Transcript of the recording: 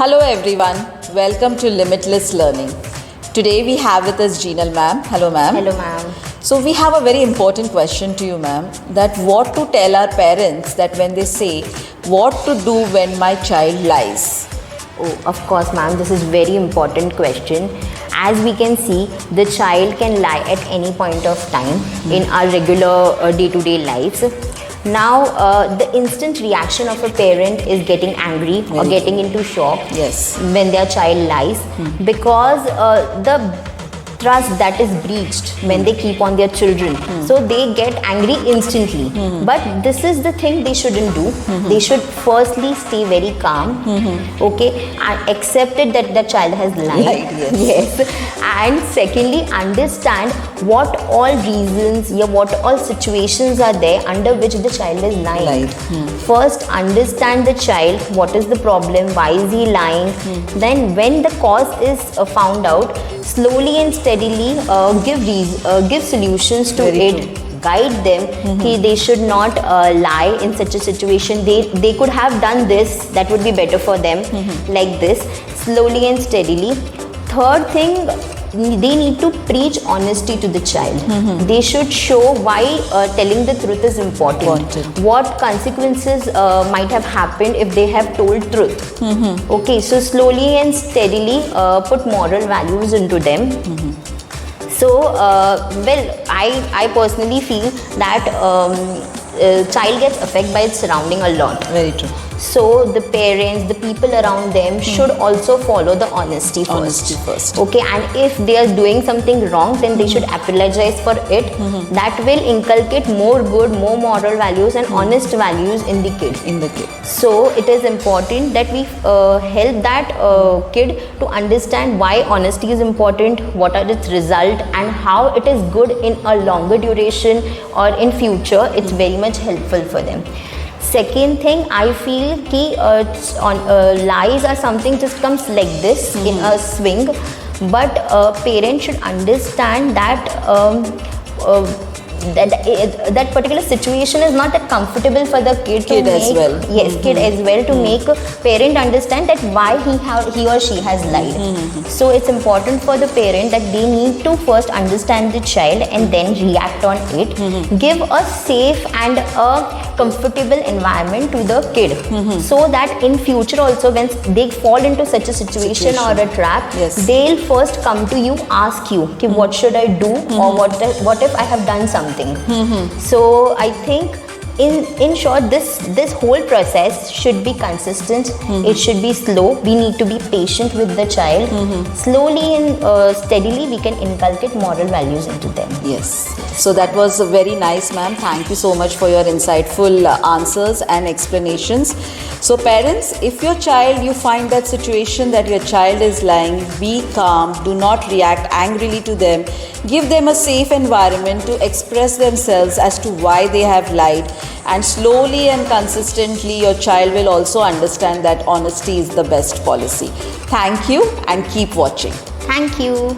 Hello everyone, welcome to Limitless Learning. Today we have with us Jeenal ma'am. Hello ma'am. Hello ma'am. So we have a very important question to you ma'am, that what to tell our parents that when they say what to do when my child lies. Oh, of course ma'am, this is very important question. As we can see, the child can lie at any point of time in our regular day-to-day lives. Now, the instant reaction of a parent is getting angry or getting into shock when their child lies because the trust that is breached when they keep on their children. So they get angry instantly. But this is the thing they shouldn't do. They should firstly stay very calm, okay, and accept it that the child has lied. Yes. And secondly, understand what all reasons, what all situations are there under which the child is lying. First, understand the child, what is the problem, why is he lying. Then when the cause is found out, slowly and steadily give solutions to it. Guide them. They should not lie in such a situation. They could have done this, that would be better for them, like this, slowly and steadily. Third thing, they need to preach honesty to the child. They should show why telling the truth is important. What consequences might have happened if they have told truth. Okay, so slowly and steadily put moral values into them. So, I personally feel that child gets affected by its surrounding a lot. Very true. So the parents, the people around them should also follow the honesty first. Okay, and if they are doing something wrong, then they should apologize for it. That will inculcate more good, more moral values and honest values in the kid. So it is important that we help that kid to understand why honesty is important, what are its results, and how it is good in a longer duration or in future. It's very much helpful for them. Second thing, I feel lies are something just comes like this in a swing, but parents should understand that that particular situation is not that comfortable for the kid to make. Kid as well, to make a parent understand that why he or she has lied. So it's important for the parent that they need to first understand the child and then react on it. Give a safe and a comfortable environment to the kid, so that in future also when they fall into such a situation or a trap, they'll first come to you, ask you, okay, what should I do, or what if I have done something. So I think in short, this whole process should be consistent. It should be slow. We need to be patient with the child. Slowly and steadily we can inculcate moral values into them. So that was very nice ma'am. Thank you so much for your insightful answers and explanations. So parents, if you find that situation that your child is lying, be calm. Do not react angrily to them. Give them a safe environment to express themselves as to why they have lied. And slowly and consistently your child will also understand that honesty is the best policy. Thank you and keep watching. Thank you.